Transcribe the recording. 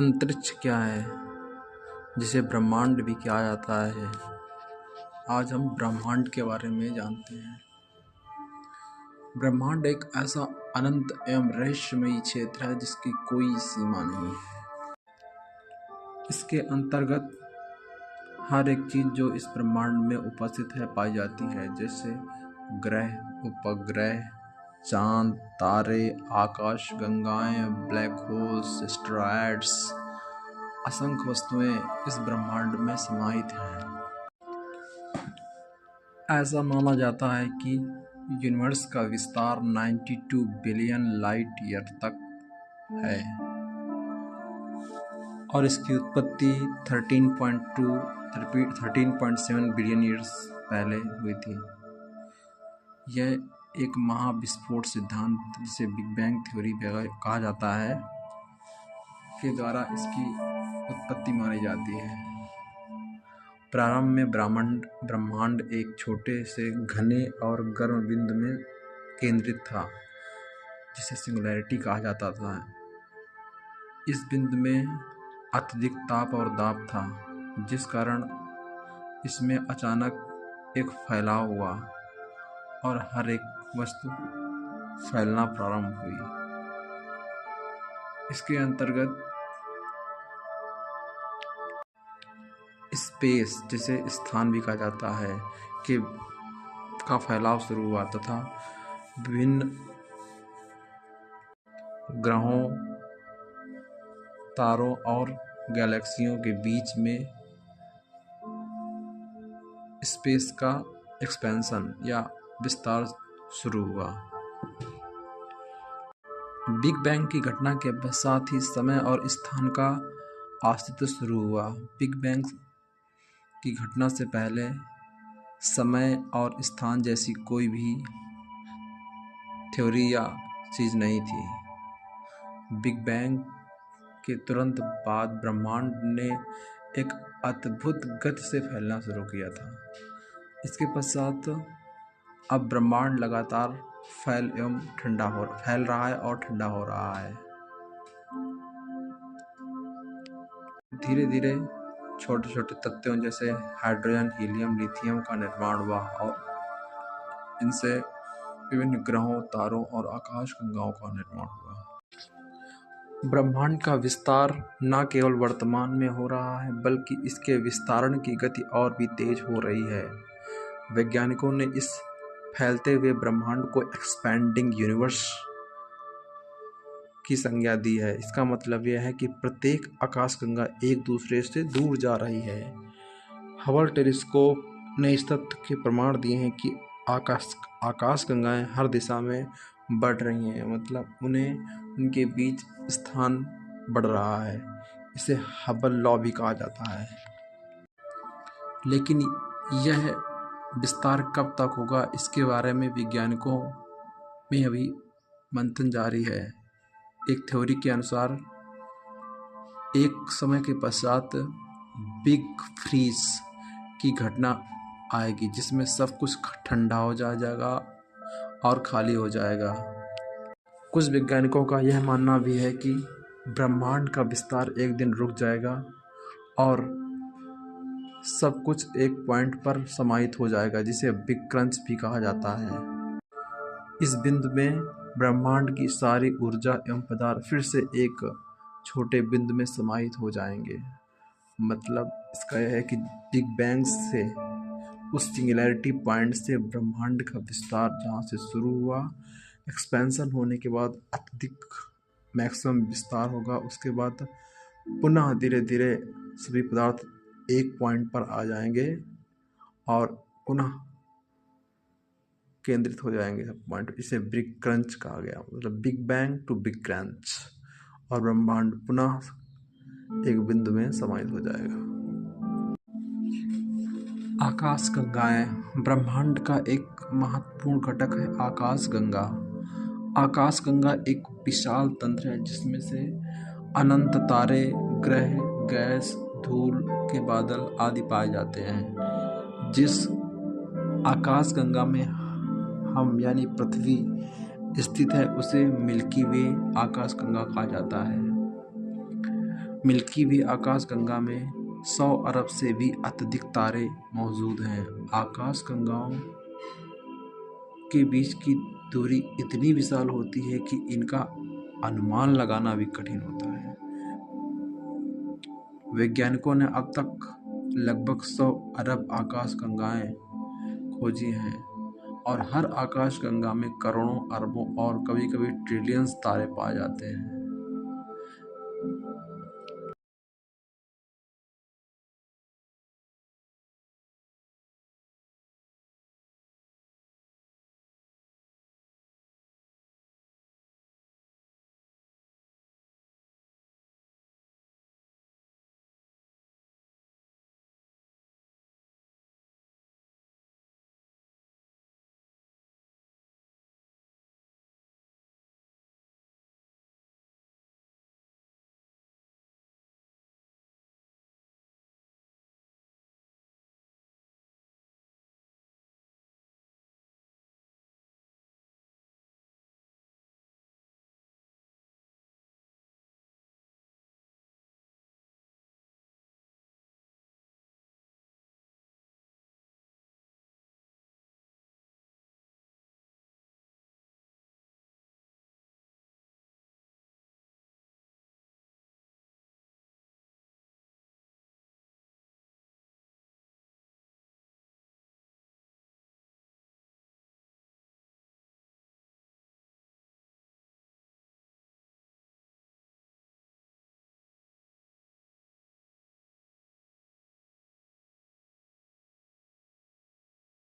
अंतरिक्ष क्या है, जिसे ब्रह्मांड भी कहा जाता है। आज हम ब्रह्मांड के बारे में जानते हैं। ब्रह्मांड एक ऐसा अनंत एवं रहस्यमयी क्षेत्र है जिसकी कोई सीमा नहीं है। इसके अंतर्गत हर एक चीज जो इस ब्रह्मांड में उपस्थित है पाई जाती है, जैसे ग्रह, उपग्रह, चांद, तारे, आकाश गंगाएं, ब्लैक होल्स, एस्टेरॉयड्स, असंख्य वस्तुएं इस ब्रह्मांड में समाहित हैं। ऐसा माना जाता है कि यूनिवर्स का विस्तार 92 बिलियन लाइट ईयर तक है और इसकी उत्पत्ति 13.7 बिलियन ईयर्स पहले हुई थी। यह एक महाविस्फोट सिद्धांत, जिसे बिग बैंग थ्योरी कहा जाता है, के द्वारा इसकी उत्पत्ति मानी जाती है। प्रारंभ में ब्रह्मांड एक छोटे से घने और गर्म बिंदु में केंद्रित था, जिसे सिंगुलैरिटी कहा जाता था। इस बिंदु में अत्यधिक ताप और दाब था, जिस कारण इसमें अचानक एक फैलाव हुआ और हर एक वस्तु फैलना प्रारंभ हुई। इसके अंतर्गत स्पेस, जिसे स्थान भी कहा जाता है, का फैलाव शुरू हुआ तथा विभिन्न ग्रहों, तारों और गैलेक्सियों के बीच में स्पेस का एक्सपेंशन या विस्तार शुरू हुआ। बिग बैंग की घटना के पश्चात ही समय और स्थान का अस्तित्व शुरू हुआ। बिग बैंग की घटना से पहले समय और स्थान जैसी कोई भी थ्योरी या चीज नहीं थी। बिग बैंग के तुरंत बाद ब्रह्मांड ने एक अद्भुत गति से फैलना शुरू किया था। इसके पश्चात अब ब्रह्मांड लगातार फैल रहा है और ठंडा हो रहा है। धीरे धीरे छोटे छोटे तत्वों जैसे हाइड्रोजन, हीलियम, लिथियम का निर्माण हुआ और इनसे विभिन्न ग्रहों, तारों और आकाश गंगाओं का निर्माण हुआ। ब्रह्मांड का विस्तार न केवल वर्तमान में हो रहा है, बल्कि इसके विस्तारण की गति और भी तेज हो रही है। वैज्ञानिकों ने इस फैलते हुए ब्रह्मांड को एक्सपैंडिंग यूनिवर्स की संज्ञा दी है। इसका मतलब यह है कि प्रत्येक आकाशगंगा एक दूसरे से दूर जा रही है। हबल टेलीस्कोप ने इस तथ्य के प्रमाण दिए हैं कि आकाशगंगाएं हर दिशा में बढ़ रही हैं, मतलब उनके बीच स्थान बढ़ रहा है। इसे हबल लॉ भी कहा जाता है। लेकिन यह विस्तार कब तक होगा, इसके बारे में वैज्ञानिकों में अभी मंथन जारी है। एक थ्योरी के अनुसार एक समय के पश्चात बिग फ्रीज की घटना आएगी, जिसमें सब कुछ ठंडा हो जाएगा और खाली हो जाएगा। कुछ वैज्ञानिकों का यह मानना भी है कि ब्रह्मांड का विस्तार एक दिन रुक जाएगा और सब कुछ एक पॉइंट पर समाहित हो जाएगा, जिसे बिग क्रंच भी कहा जाता है। इस बिंदु में ब्रह्मांड की सारी ऊर्जा एवं पदार्थ फिर से एक छोटे बिंदु में समाहित हो जाएंगे। मतलब इसका यह है कि बिग बैंग से, उस सिंगुलैरिटी पॉइंट से ब्रह्मांड का विस्तार जहाँ से शुरू हुआ, एक्सपेंशन होने के बाद अत्यधिक मैक्सिमम विस्तार होगा। उसके बाद पुनः धीरे धीरे सभी पदार्थ एक पॉइंट पर आ जाएंगे और पुनः केंद्रित हो जाएंगे सब पॉइंट। इसे बिग क्रंच कहा गया, मतलब big bang to big crunch, और ब्रह्मांड पुनः एक बिंदु में समाहित हो जाएगा। आकाश गंगाएं ब्रह्मांड का एक महत्वपूर्ण घटक है। आकाश गंगा एक विशाल तंत्र है, जिसमें से अनंत तारे, ग्रह, गैस, धूल के बादल आदि पाए जाते हैं। जिस आकाश गंगा में हम यानी पृथ्वी स्थित है उसे मिल्की वे आकाशगंगा कहा जाता है। मिल्की वे आकाशगंगा में 100 अरब से भी अत्यधिक तारे मौजूद हैं। आकाशगंगाओं के बीच की दूरी इतनी विशाल होती है कि इनका अनुमान लगाना भी कठिन होता है। वैज्ञानिकों ने अब तक लगभग 100 अरब आकाशगंगाएं खोजी हैं और हर आकाशगंगा में करोड़ों, अरबों और कभी-कभी ट्रिलियंस तारे पाए जाते हैं।